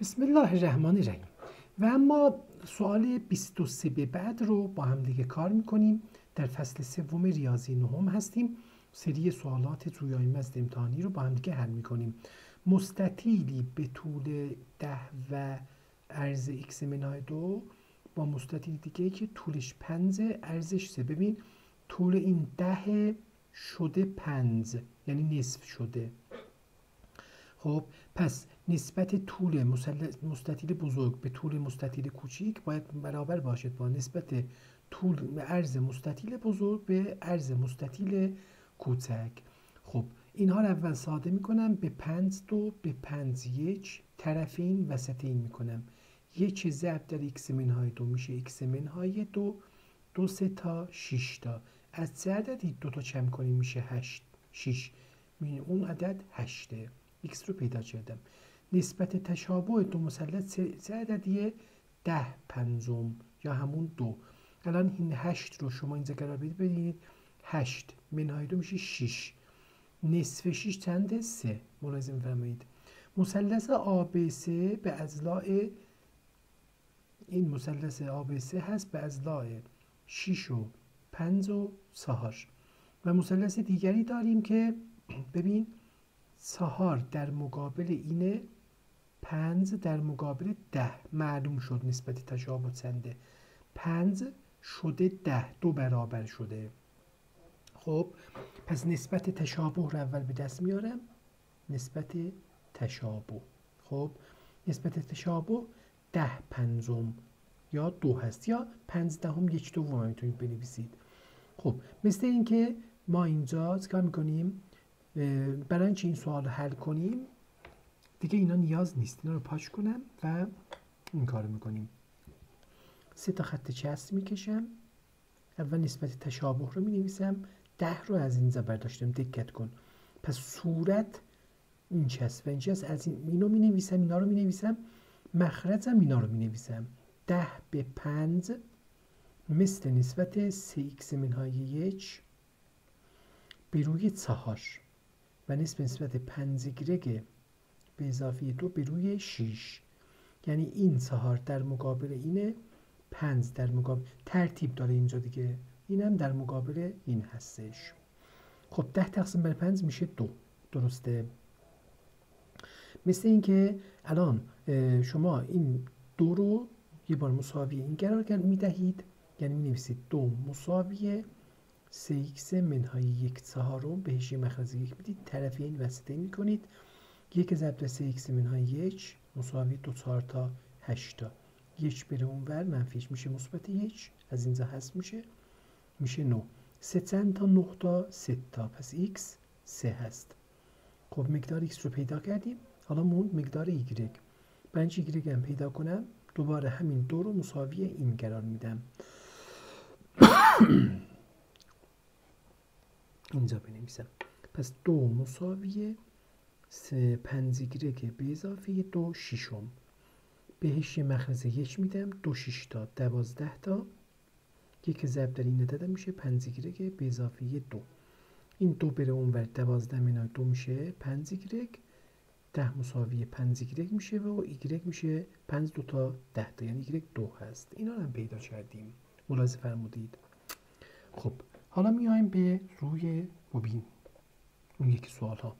بسم الله الرحمن الرحیم. و اما سوال 23 به بعد رو با هم دیگه کار میکنیم. در فصل سوم ریاضی نهم هستیم. سری سوالات رویایی مزد امتحانی رو با هم دیگه حل میکنیم. مستطیلی به طول 10 و عرض x منهای 2 با مستطیل دیگه که طولش 5 عرضش 3. ببین طول این 10 شده 5 یعنی نصف شده. خب پس نسبت طول مستطیل بزرگ به طول مستطیل کوچیک باید برابر باشد با نسبت طول عرض مستطیل بزرگ به عرض مستطیل کوچک. خب اینها رو اول ساده میکنم، به 5 2 به 5 1 طرفین وسطین میکنم. 1 ضرب در x منهای 2 میشه x منهای 2 2 3 تا 6 تا. از 3 عددی 2 تا کم کنیم میشه 8 6. اون عدد 8. x رو پیدا کردم. نسبت تشابه دو مثلث 3 عددیه 10 پنجم یا همون 2. الان این 8 رو شما اینجا قرار بدید، ببینید 8 منهای 2 میشه 6. نصف 6 چنده؟ 3. ملاحظه می‌فرمایید. مثلث ABC به اضلاع این مثلث ABC هست به اضلاع 6 و 5 و 4. و مثلث دیگری داریم که ببین 4 در مقابل اینه، 5 در مقابل 10. معلوم شد نسبت تشابه چنده. 5 شده 10 دو برابر شده. خب پس نسبت تشابه رو اول به دست میارم. نسبت تشابه، خب نسبت تشابه 10 پنجم یا 2 هست یا 15 1 دوم میتونید بنویسید. خب مثل این که ما اینجا چیکار میکنیم؟ برای اینکه این سوال رو حل کنیم دیگه اینا نیاز نیست، اینا رو پاک کنم و این کار رو میکنیم. 3 تا خط چسب میکشم. اول نسبت تشابه رو مینویسم. 10 رو از اینجا برداشتم، دقت کن. پس صورت این چسب و این چسب از اینو مینویسم، اینا رو مینویسم. مخرجم اینا رو مینویسم. 10 به 5 مثل نسبت 3x منهای 1 به روی 4 و نسبت 5 y به اضافه 2 به روی 6. یعنی این 4 در مقابل اینه، 5 در مقابل، ترتیب داره اینجا دیگه، اینم در مقابل این هستش. خب 10 تقسیم بر 5 میشه 2. درسته؟ مثل این که الان شما این 2 رو یه بار مساوی این قرار میدهید، یعنی می‌نویسید 2 مساوی 3x منهای 1 چهارم بهش مخرج 1 میدید، طرفین وسطین میکنید. 1 ضرب در 3x منهای 1 مساوی 2 4 تا 8 تا. 1 بره اونور منفیش میشه مثبت 1، از اینجا حذف میشه 9. 3 چند تا 9 تا 3 تا، پس x 3 هست. خب مقدار x رو پیدا کردیم. حالا موند مقدار y. برای اینکه y هم پیدا کنم دوباره همین 2 رو مساوی این قرار میدم. اینجا بنویسم. پس 2 مساوی 5 y به اضافه 2 ششم. بهش یه مخرج 1 میدم. 2 6 تا 12 تا. 1 ضرب در این عدد میشه 5 y به اضافه 2. این 2 بره اونور 12 منهای 2 میشه 5 y. 10 مساوی 5 y میشه و y میشه 5 2 تا 10 تا، یعنی y 2 هست. اینا رو هم پیدا کردیم. ملاحظه فرمودید. خب حالا میایم به روی مبین اون یکی سوال ها.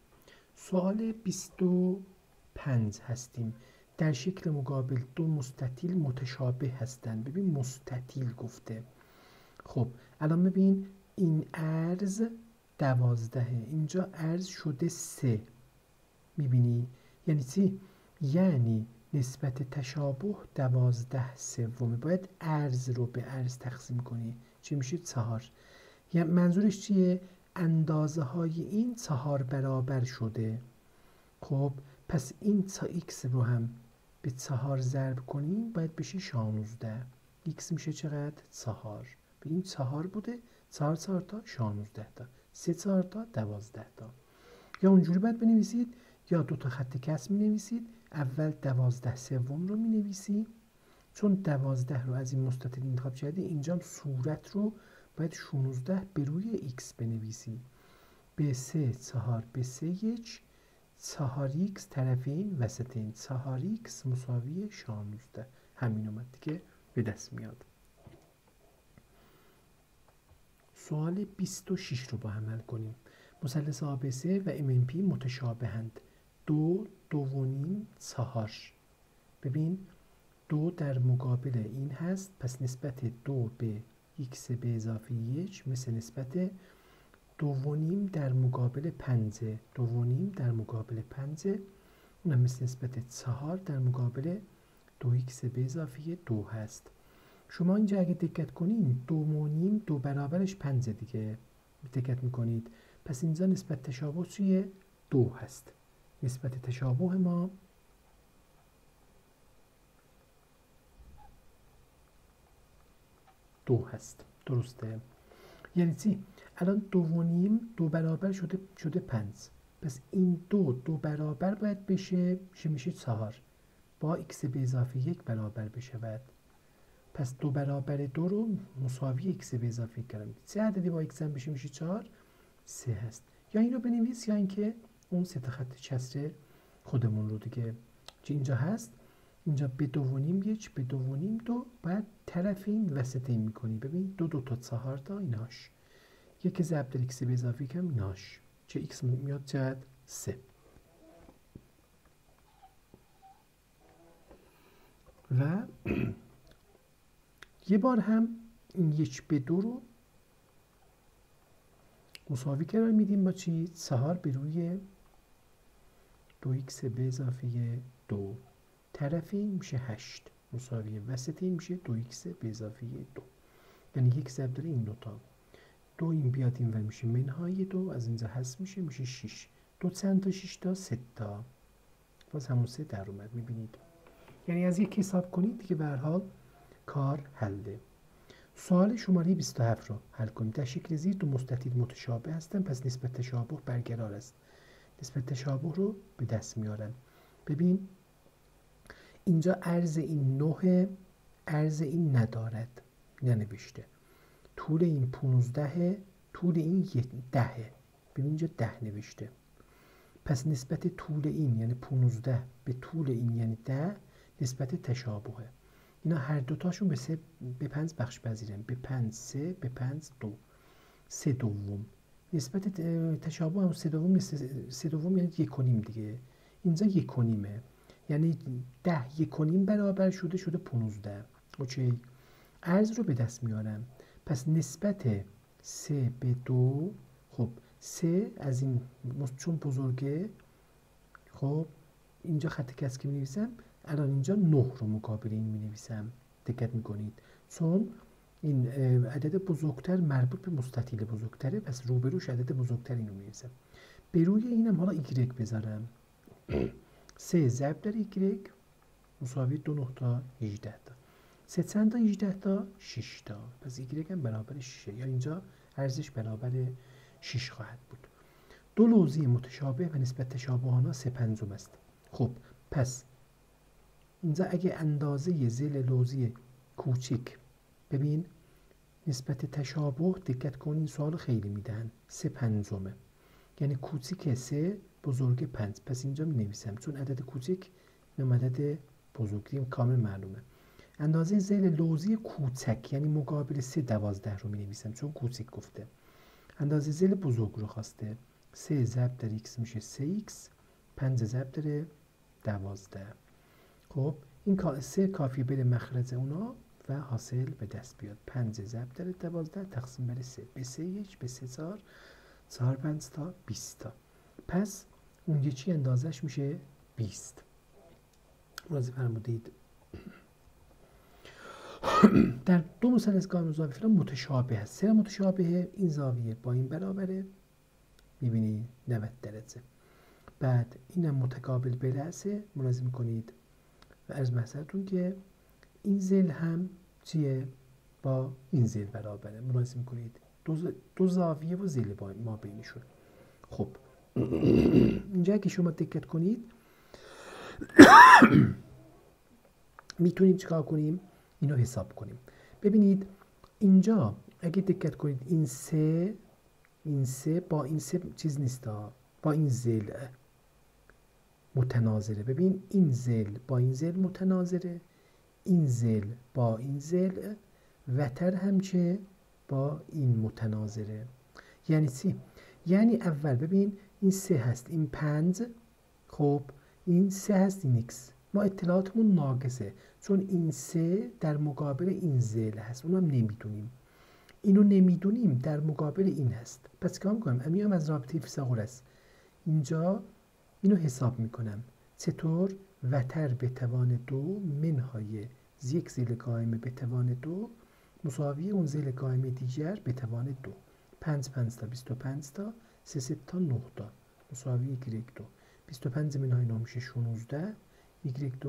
سوال 25 هستیم. در شکل مقابل دو مستطیل متشابه هستند. ببین مستطیل گفته. خب الان ببین این عرض 12، اینجا عرض شده 3. میبینی یعنی چی؟ یعنی نسبت تشابه 12 سومه. باید عرض رو به عرض تقسیم کنی، چی میشه؟ 4. یعنی منظورش چیه؟ اندازه های این 4 برابر شده. خب پس این تا x رو هم به 4 ضرب کنیم باید بشه 16. x میشه چقدر؟ 4. ببین 4 بوده، 4 4 تا 16 تا، 3 4 تا 12 تا. یا اونجوری باید بنویسید یا 2 تا خط کسر می‌نویسید. اول 12 سوم رو می‌نویسی، چون 12 رو از این مستطیل انتخاب کردی. اینجا هم صورت رو باید 16 به روی x بنویسی. به 3 4 به 3 1 4x طرفین وسطین. 4x مساوی 16. همین اومد دیگه به دست میاد. سوال 26 رو با هم حل کنیم. مثلث ABC و MNP متشابهند. 2 2.5 4. ببین 2 در مقابل این هست، پس نسبت 2 به x به اضافه 1 مثل نسبت 2.5 در مقابل 5. 2.5 در مقابل 5 اونم مثل نسبت 4 در مقابل 2x به اضافه 2 هست. شما اینجا اگه دقت کنین 2.5 2 برابرش 5 دیگه، دقت میکنید. پس اینجا نسبت تشابه چیه؟ 2 هست. نسبت تشابه ما 2 هست. درسته؟ یعنی چی؟ الان 2.5 2 برابر شده 5. پس این 2 برابر باید بشه، میشه 4 با x به اضافه 1 برابر بشه باید. پس 2 برابر 2 رو مساوی x به اضافه 1 کردم. 3 عددی با x هم بشه میشه 4 3 هست. یا این رو بنویس یا اینکه اون سه تا خط کسر خودمون رو دیگه که اینجا هست، اینجا به 2.5 1 به 2.5 2 بعد طرفین وسطین میکنی. ببین 2 تا 4 تا ایناش، یک ضرب در x به اضافه کم ایناش چه x میاد جهت 3. و یه بار هم این 1 به 2 رو مساوی قرار میدیم با چی؟ 4 به روی 2x به اضافه 2 طرفین میشه 8 مساوی وسطین میشه 2x به اضافه 2. یعنی یک ضرب در این دوتا. 2 این بیاد این ور میشه منهای 2 از اینجا حذف میشه 6. 2 چند تا 6 تا 3 تا. باز همون 3 در اومد. میبینید؟ یعنی از یک حساب کنید دیگه به هر حال کار حله. سوال شماره 27 رو حل کنید. در شکل زیر دو مستطیل متشابه هستن، پس نسبت تشابه برقرار است. نسبت تشابه رو به دست میارن. ببین اینجا عرض این 9 عرض این ندارد، ننوشته. طول این 15 طول این 10. ببین اینجا 10 نوشته. پس نسبت طول این یعنی 15 به طول این یعنی 10 نسبت تشابهه. اینا هر دوتاشون به 5 بخش پذیرن. به 5 3 به 5 2. 3 دوم. نسبت تشابه هم 3 دوم مثل 3 دوم یعنی 1.5 دیگه. اینجا 1.5 یعنی 10 1.5 برابر شده 15. اوکی. عرض رو به دست میارم. پس نسبت 3 به 2 خب 3 از این چون بزرگه، خب اینجا خط کسری می نویسم. الان اینجا 9 رو مقابل این می نویسم. دقت میکنید چون این عدد بزرگتر مربوط به مستطیل بزرگتره، پس روبروش عدد بزرگتر اینو می نویسم. به روی اینم حالا ایگرگ بذارم. 3 ضرب در ایگرگ مساوی 2 نقطه 18 تا. 3 چند تا 18 تا 6 تا. پس ایگرگ هم برابر 6 یا اینجا ارزش برابر 6 خواهد بود. دو لوزی متشابه و نسبت تشابهانا 3/5 است. خب پس اینجا اگه اندازه زل لوزی کوچیک، ببین نسبت تشابه دقت کنین سوال خیلی میدن 3/5 یعنی کوچیک 3 بزرگ 5. پس اینجا می نویسم چون عدد کوچیک نه عدد بزرگ کامل معلومه. اندازه زل لوزی کوچک یعنی مقابل 3 12 رو می نویسم چون کوچیک گفته. اندازه زل بزرگ رو خواسته. 3 ضرب در x میشه 3x 5 ضرب در 12. خب این 3 کافیه بره مخرج اونا و حاصل به دست بیاد. 5 ضرب در 12 تقسیم بر 3 به 3 1 به 3 4 4 5 تا 20 تا. پس اون یکی اندازش میشه 20. راضی فرمودید؟ در دو مثلث گام زاویه فلان متشابه است. سر متشابه این زاویه با این برابره، میبینی 90 درجه. بعد اینم متقابل به رأسه، ملاحظه میکنید و عرض محضرتون که این زل هم چیه؟ با این زل برابره. ملاحظه میکنید دو زاویه و زل با ما بینشون. خب اینجا که شما دقت کنید میتونیم چیکار کنیم؟ اینو حساب کنیم. ببینید اینجا اگه دقت کنید این سه با این سه چیز نیست، با این زل متناظره. ببین این ذیل با این ذیل متناظره، این ذیل با این ذیل، وتر هم چه با این متناظره. یعنی چی؟ یعنی اول ببین این 3 هست، این 5، خب این 3 هست، این x. ما اطلاعاتمون ناقصه چون این 3 در مقابل این ذیل هست، اونم نمیدونیم. اینو نمیدونیم، در مقابل این هست. پس چیکار میکنم؟ میام از رابطه فیثاغورس اینجا اینو حساب میکنم. چطور؟ وتر به توان 2 منهای یک ذیل قائم به توان 2 مساوی اون ذیل قائم دیگر به توان 2. 5 تا 25 تا 3 تا 9 تا مساوی y2. 25 منهای 9 میشه 16 y2.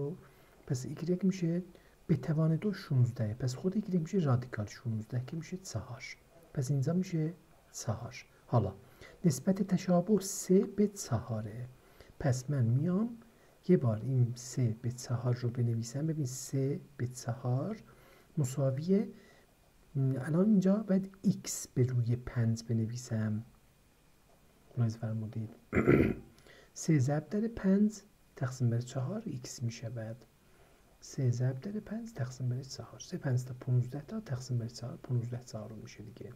پس y میشه به توان 2 16. پس خود y میشه رادیکال 16 که میشه 4. پس اینجا میشه 4. حالا نسبت تشابه 3 به 4. پس من میام یه بار این 3 به 4 رو بنویسم. ببین 3 به 4 مساویه، الان اینجا باید x به روی 5 بنویسم. ملاحظه فرمودید 3 ضرب در 5 تقسیم بر 4 x میشه. بعد 3 ضرب در 5 تقسیم بر 4، 3 5 تا 15 تا تقسیم بر 4 15 4 میشه دیگه.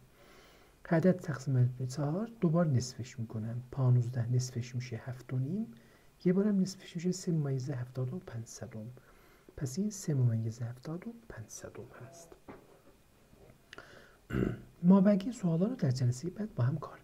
عدد تقسیم بر 4 دوبار نصفش میکنم، 15 نصفش میشه 7 و نیم، یه بارم نصفش میشه 3 ممیز 70 و 500. پس این 3 ممیز 70 و 500 هست. ما بقیه سوالا رو در جلسه بعد با هم کار